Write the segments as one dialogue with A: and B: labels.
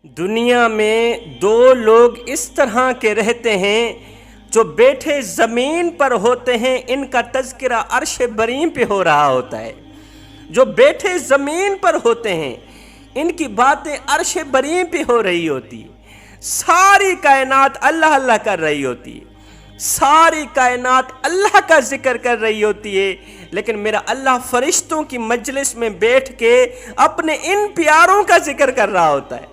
A: دنیا میں دو لوگ اس طرح کے رہتے ہیں جو بیٹھے زمین پر ہوتے ہیں، ان کا تذکرہ عرش بریم پہ ہو رہا ہوتا ہے۔ جو بیٹھے زمین پر ہوتے ہیں ان کی باتیں عرش بریم پہ ہو رہی ہوتی، ساری کائنات اللہ اللہ کر رہی ہوتی، ساری کائنات اللہ کا ذکر کر رہی ہوتی ہے، لیکن میرا اللہ فرشتوں کی مجلس میں بیٹھ کے اپنے ان پیاروں کا ذکر کر رہا ہوتا ہے،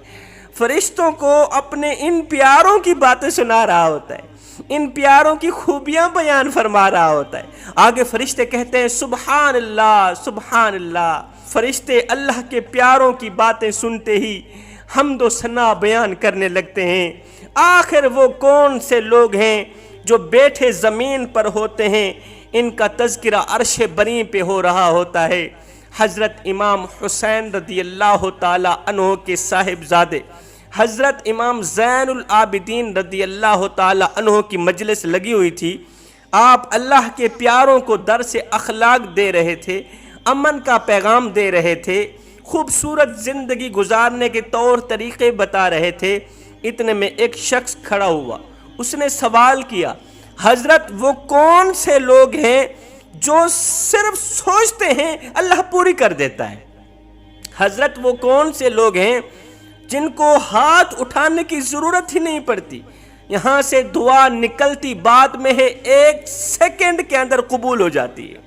A: فرشتوں کو اپنے ان پیاروں کی باتیں سنا رہا ہوتا ہے، ان پیاروں کی خوبیاں بیان فرما رہا ہوتا ہے۔ آگے فرشتے کہتے ہیں سبحان اللہ سبحان اللہ۔ فرشتے اللہ کے پیاروں کی باتیں سنتے ہی حمد و ثنا بیان کرنے لگتے ہیں۔ آخر وہ کون سے لوگ ہیں جو بیٹھے زمین پر ہوتے ہیں، ان کا تذکرہ عرش بریم پہ ہو رہا ہوتا ہے۔ حضرت امام حسین رضی اللہ تعالی عنہ کے صاحبزادے حضرت امام زین العابدین رضی اللہ تعالی عنہ کی مجلس لگی ہوئی تھی۔ آپ اللہ کے پیاروں کو درس اخلاق دے رہے تھے، امن کا پیغام دے رہے تھے، خوبصورت زندگی گزارنے کے طور طریقے بتا رہے تھے۔ اتنے میں ایک شخص کھڑا ہوا، اس نے سوال کیا، حضرت وہ کون سے لوگ ہیں جو صرف سوچتے ہیں اللہ پوری کر دیتا ہے؟ حضرت وہ کون سے لوگ ہیں جن کو ہاتھ اٹھانے کی ضرورت ہی نہیں پڑتی، یہاں سے دعا نکلتی بات میں ہے، ایک سیکنڈ کے اندر قبول ہو جاتی ہے؟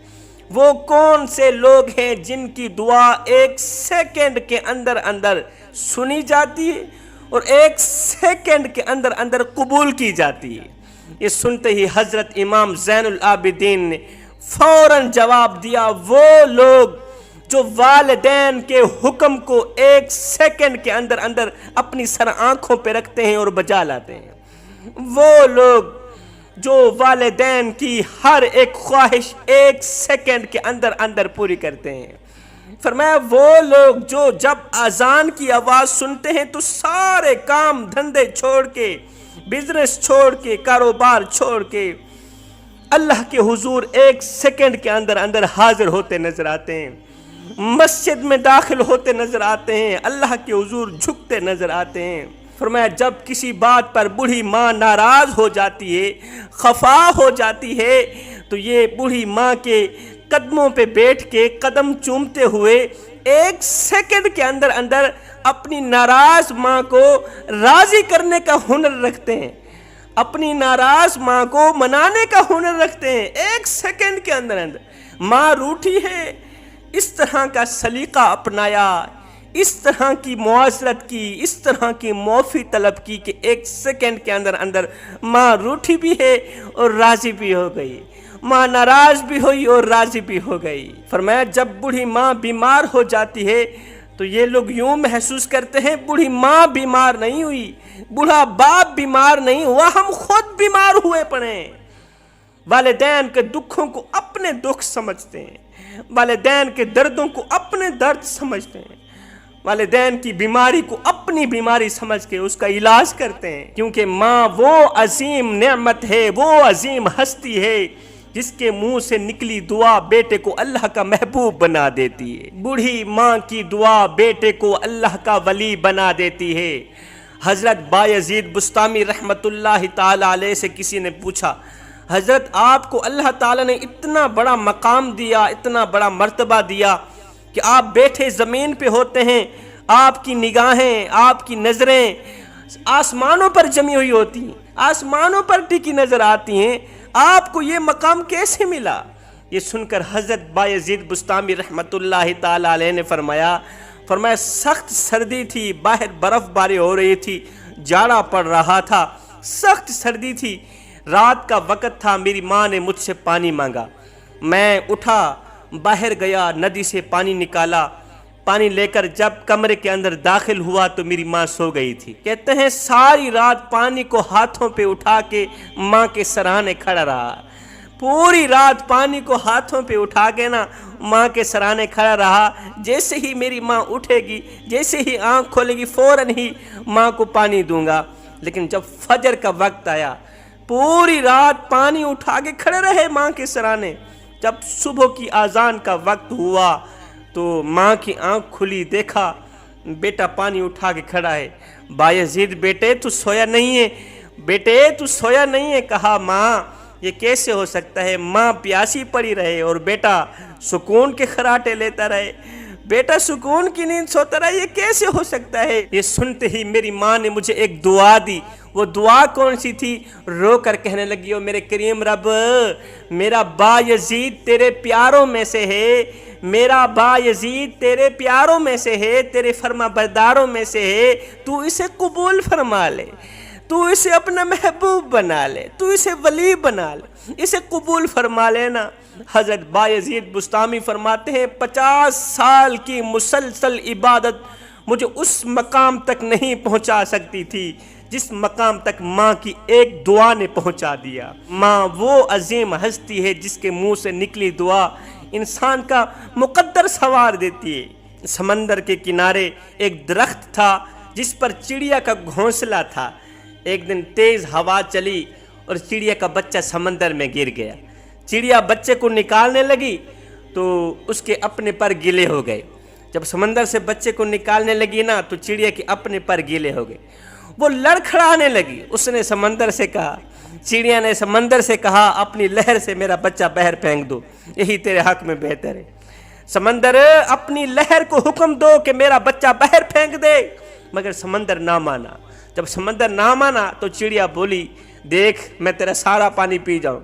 A: وہ کون سے لوگ ہیں جن کی دعا ایک سیکنڈ کے اندر اندر سنی جاتی ہے اور ایک سیکنڈ کے اندر اندر قبول کی جاتی ہے؟ یہ سنتے ہی حضرت امام زین العابدین نے فوراً جواب دیا، وہ لوگ جو والدین کے حکم کو ایک سیکنڈ کے اندر اندر اپنی سر آنکھوں پہ رکھتے ہیں اور بجا لاتے ہیں، وہ لوگ جو والدین کی ہر ایک خواہش ایک سیکنڈ کے اندر اندر پوری کرتے ہیں۔ فرمایا وہ لوگ جو جب اذان کی آواز سنتے ہیں تو سارے کام دھندے چھوڑ کے، بزنس چھوڑ کے، کاروبار چھوڑ کے اللہ کے حضور ایک سیکنڈ کے اندر اندر حاضر ہوتے نظر آتے ہیں، مسجد میں داخل ہوتے نظر آتے ہیں، اللہ کے حضور جھکتے نظر آتے ہیں۔ فرمایا جب کسی بات پر بوڑھی ماں ناراض ہو جاتی ہے، خفا ہو جاتی ہے، تو یہ بوڑھی ماں کے قدموں پہ بیٹھ کے قدم چومتے ہوئے ایک سیکنڈ کے اندر اندر اپنی ناراض ماں کو راضی کرنے کا ہنر رکھتے ہیں، اپنی ناراض ماں کو منانے کا ہنر رکھتے ہیں۔ ایک سیکنڈ کے اندر اندر ماں روٹھی ہے، اس طرح کا سلیقہ اپنایا، اس طرح کی معاشرت کی، اس طرح کی معافی طلب کی کہ ایک سیکنڈ کے اندر اندر ماں روٹھی بھی ہے اور راضی بھی ہو گئی، ماں ناراض بھی ہوئی اور راضی بھی ہو گئی۔ فرمایا جب بوڑھی ماں بیمار ہو جاتی ہے تو یہ لوگ یوں محسوس کرتے ہیں بوڑھی ماں بیمار نہیں ہوئی، بوڑھا باپ بیمار نہیں ہوا، ہم خود بیمار ہوئے پڑے ہیں۔ والدین کے دکھوں کو اپنے دکھ سمجھتے ہیں، والدین کے دردوں کو اپنے درد سمجھتے ہیں، والدین کی بیماری کو اپنی بیماری سمجھ کے اس کا علاج کرتے ہیں، کیونکہ ماں وہ عظیم نعمت ہے، وہ عظیم ہستی ہے جس کے منہ سے نکلی دعا بیٹے کو اللہ کا محبوب بنا دیتی ہے۔ بوڑھی ماں کی دعا بیٹے کو اللہ کا ولی بنا دیتی ہے۔ حضرت بایزید بسطامی رحمت اللہ تعالی علیہ سے کسی نے پوچھا، حضرت آپ کو اللہ تعالیٰ نے اتنا بڑا مقام دیا، اتنا بڑا مرتبہ دیا کہ آپ بیٹھے زمین پہ ہوتے ہیں، آپ کی نگاہیں، آپ کی نظریں آسمانوں پر جمی ہوئی ہوتی ہیں، آسمانوں پر ٹکی نظر آتی ہیں، آپ کو یہ مقام کیسے ملا؟ یہ سن کر حضرت بایزید بسطامی رحمت اللہ تعالی علیہ نے فرمایا سخت سردی تھی، باہر برف باری ہو رہی تھی، جاڑا پڑ رہا تھا، سخت سردی تھی، رات کا وقت تھا، میری ماں نے مجھ سے پانی مانگا، میں اٹھا، باہر گیا، ندی سے پانی نکالا، پانی لے کر جب کمرے کے اندر داخل ہوا تو میری ماں سو گئی تھی۔ کہتے ہیں ساری رات پانی کو ہاتھوں پہ اٹھا کے ماں کے سرانے کھڑا رہا، پوری رات پانی کو ہاتھوں پہ اٹھا کے نا ماں کے سرانے کھڑا رہا۔ جیسے ہی میری ماں اٹھے گی، جیسے ہی آنکھ کھولے گی، فوراً ہی ماں کو پانی دوں گا۔ لیکن جب فجر کا وقت آیا، پوری رات پانی اٹھا کے کھڑے رہے ماں کے سرانے، جب صبح کی اذان کا وقت ہوا تو ماں کی آنکھ کھلی، دیکھا بیٹا پانی اٹھا کے کھڑا ہے، بایزید بیٹے تو سویا نہیں ہے، بیٹے تو سویا نہیں ہے۔ کہا ماں یہ کیسے ہو سکتا ہے، ماں پیاسی پڑی رہے اور بیٹا سکون کے خراٹے لیتا رہے، بیٹا سکون کی نیند سوتا رہا، یہ کیسے ہو سکتا ہے۔ یہ سنتے ہی میری ماں نے مجھے ایک دعا دی۔ وہ دعا کون سی تھی؟ رو کر کہنے لگی، او میرے کریم رب، میرا بایزید تیرے پیاروں میں سے ہے، میرا بایزید تیرے پیاروں میں سے ہے، تیرے فرما برداروں میں سے ہے، تو اسے قبول فرما لے، تو اسے اپنا محبوب بنا لے، تو اسے ولی بنا لے، اسے قبول فرما لینا۔ حضرت بایزید بسطامی فرماتے ہیں 50 سال کی مسلسل عبادت مجھے اس مقام تک نہیں پہنچا سکتی تھی جس مقام تک ماں کی ایک دعا نے پہنچا دیا۔ ماں وہ عظیم ہستی ہے جس کے منہ سے نکلی دعا انسان کا مقدر سنوار دیتی ہے۔ سمندر کے کنارے ایک درخت تھا جس پر چڑیا کا گھونسلہ تھا۔ ایک دن تیز ہوا چلی اور چڑیا کا بچہ سمندر میں گر گیا۔ چڑیا بچے کو نکالنے لگی تو اس کے اپنے پر گیلے ہو گئے۔ جب سمندر سے بچے کو نکالنے لگی نا تو چڑیا کے اپنے پر گیلے ہو گئے، وہ لڑکھڑانے لگی۔ اس نے سمندر سے کہا، چڑیا نے سمندر سے کہا، اپنی لہر سے میرا بچہ باہر پھینک دو، یہی تیرے حق میں بہتر ہے۔ سمندر اپنی لہر کو حکم دو کہ میرا بچہ باہر پھینک دے، مگر سمندر نہ مانا۔ جب سمندر نہ مانا تو چڑیا بولی، دیکھ میں تیرا سارا پانی پی جاؤں۔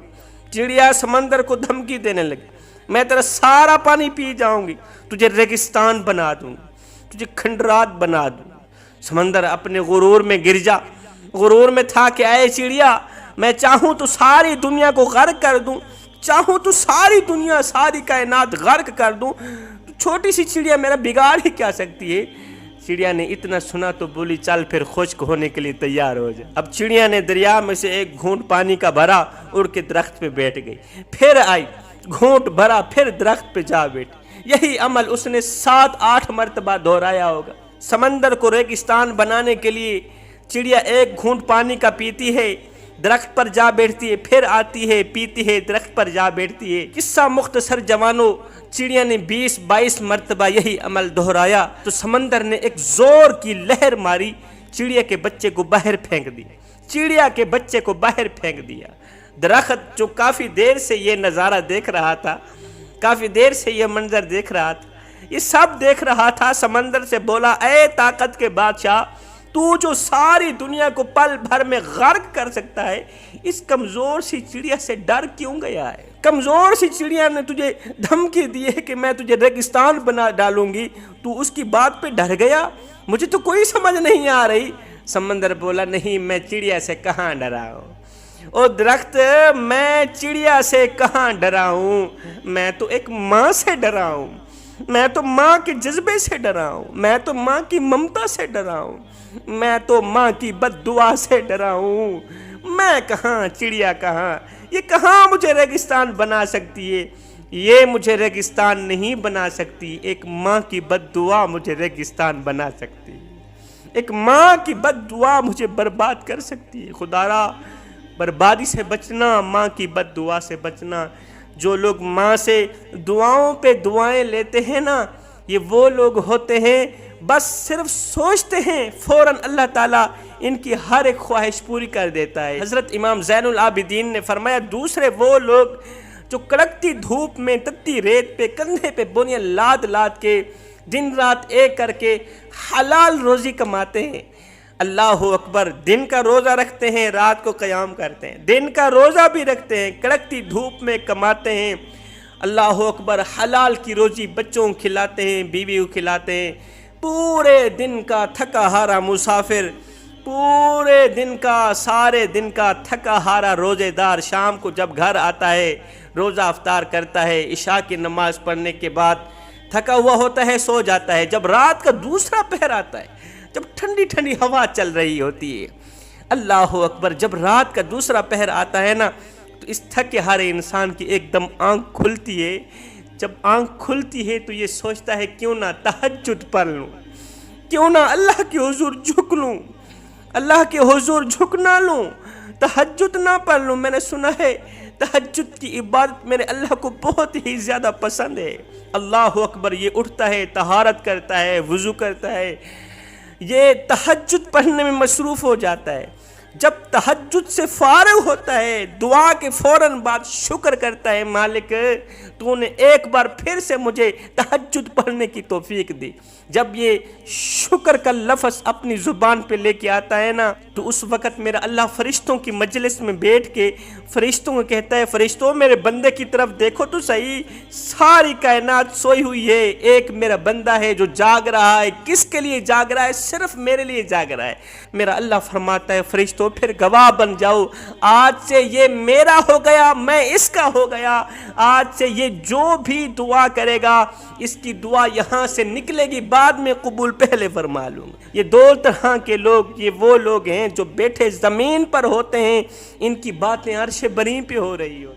A: چڑیا سمندر کو دھمکی دینے لگی، میں تیرا سارا پانی پی جاؤں گی، تجھے ریگستان بنا دوں گی، تجھے کھنڈرات بنا دوں گی۔ سمندر اپنے غرور میں گر جا، غرور میں تھا کہ اے چڑیا، میں چاہوں تو ساری دنیا کو غرق کر دوں، چاہوں تو ساری دنیا ساری کائنات غرق کر دوں، تو چھوٹی سی چڑیا میرا بگاڑ ہی کیا سکتی ہے۔ چڑیا نے اتنا سنا تو بولی، چل پھر خشک ہونے کے لیے تیار ہو جا۔ اب چڑیا نے دریا میں سے ایک گھونٹ پانی کا بھرا، اڑ کے درخت پہ بیٹھ گئی، پھر آئی، گھونٹ بھرا، پھر درخت پہ جا بیٹھی۔ یہی عمل اس نے 7-8 مرتبہ دہرایا ہوگا۔ سمندر کو ریگستان بنانے کے لیے چڑیا ایک گھونٹ پانی کا پیتی ہے، درخت پر جا بیٹھتی ہے، پھر آتی ہے، پیتی ہے، درخت پر جا بیٹھتی ہے۔ قصہ مختصر جوانوں، چڑیا نے 20-22 مرتبہ یہی عمل دہرایا تو سمندر نے ایک زور کی لہر ماری، چڑیا کے بچے کو باہر پھینک دیا، چڑیا کے بچے کو باہر پھینک دیا۔ درخت جو کافی دیر سے یہ نظارہ دیکھ رہا تھا، کافی دیر سے یہ منظر دیکھ رہا تھا، یہ سب دیکھ رہا تھا، سمندر سے بولا، اے طاقت کے بادشاہ، تو جو ساری دنیا کو پل بھر میں غرق کر سکتا ہے، اس کمزور سی چڑیا سے ڈر کیوں گیا ہے؟ کمزور سی چڑیا نے تجھے دھمکی دی ہے کہ میں تجھے ریگستان بنا ڈالوں گی، تو اس کی بات پہ ڈر گیا؟ مجھے تو کوئی سمجھ نہیں آ رہی۔ سمندر بولا، نہیں، میں چڑیا سے کہاں ڈرا ہوں، او درخت، میں چڑیا سے کہاں ڈرا ہوں، میں تو ایک ماں سے ڈرا ہوں، میں تو ماں کے جذبے سے ڈرا ہوں، میں تو ماں کی ممتا سے ڈرا ہوں، میں تو ماں کی بد دعا سے ڈرا ہوں۔ میں کہاں، چڑیا کہاں، یہ کہاں مجھے ریگستان بنا سکتی ہے؟ یہ مجھے ریگستان نہیں بنا سکتی، ایک ماں کی بد دعا مجھے ریگستان بنا سکتی ہے، ایک ماں کی بد دعا مجھے برباد کر سکتی ہے۔ خدارا بربادی سے بچنا، ماں کی بد دعا سے بچنا۔ جو لوگ ماں سے دعاؤں پہ دعائیں لیتے ہیں نا، یہ وہ لوگ ہوتے ہیں بس صرف سوچتے ہیں فوراً اللہ تعالیٰ ان کی ہر ایک خواہش پوری کر دیتا ہے۔ حضرت امام زین العابدین نے فرمایا، دوسرے وہ لوگ جو کڑکتی دھوپ میں تتی ریت پہ کندھے پہ بونیاں لاد لاد کے دن رات ایک کر کے حلال روزی کماتے ہیں، اللہ اکبر، دن کا روزہ رکھتے ہیں، رات کو قیام کرتے ہیں، دن کا روزہ بھی رکھتے ہیں، کڑکتی دھوپ میں کماتے ہیں، اللہ اکبر، حلال کی روزی بچوں کو کھلاتے ہیں، بیوی کو کھلاتے ہیں، پورے دن کا تھکا ہارا مسافر، پورے دن کا سارے دن کا تھکا ہارا روزے دار شام کو جب گھر آتا ہے، روزہ افطار کرتا ہے، عشاء کی نماز پڑھنے کے بعد تھکا ہوا ہوتا ہے، سو جاتا ہے۔ جب رات کا دوسرا پہر آتا ہے، جب ٹھنڈی ٹھنڈی ہوا چل رہی ہوتی ہے، اللہ اکبر، جب رات کا دوسرا پہر آتا ہے نا، تو اس تھکے ہارے انسان کی ایک دم آنکھ کھلتی ہے۔ جب آنکھ کھلتی ہے تو یہ سوچتا ہے کیوں نہ تہجد پڑھ لوں، کیوں نہ اللہ کے حضور جھک لوں، اللہ کے حضور جھک نہ لوں، تہجد نہ پڑھ لوں۔ میں نے سنا ہے تہجد کی عبادت میرے اللہ کو بہت ہی زیادہ پسند ہے۔ اللہ اکبر یہ اٹھتا ہے، طہارت کرتا ہے، وضو کرتا ہے، یہ تہجد پڑھنے میں مصروف ہو جاتا ہے۔ جب تہجد سے فارغ ہوتا ہے دعا کے فوراً بعد شکر کرتا ہے، مالک تو نے ایک بار پھر سے مجھے تہجد پڑھنے کی توفیق دی۔ جب یہ شکر کا لفظ اپنی زبان پہ لے کے آتا ہے نا، تو اس وقت میرا اللہ فرشتوں کی مجلس میں بیٹھ کے فرشتوں کو کہتا ہے، فرشتوں میرے بندے کی طرف دیکھو تو صحیح، ساری کائنات سوئی ہوئی ہے، ایک میرا بندہ ہے جو جاگ رہا ہے۔ کس کے لیے جاگ رہا ہے؟ صرف میرے لیے جاگ رہا ہے۔ میرا اللہ فرماتا ہے، فرشتوں پھر گواہ بن جاؤ، آج سے یہ میرا ہو گیا، میں اس کا ہو گیا۔ آج سے یہ جو بھی دعا کرے گا اس کی دعا یہاں سے نکلے گی، بعد میں قبول پہلے فرما لوں گا۔ یہ دو طرح کے لوگ، یہ وہ لوگ ہیں جو بیٹھے زمین پر ہوتے ہیں، ان کی باتیں عرش بری پہ ہو رہی ہوتی ہیں۔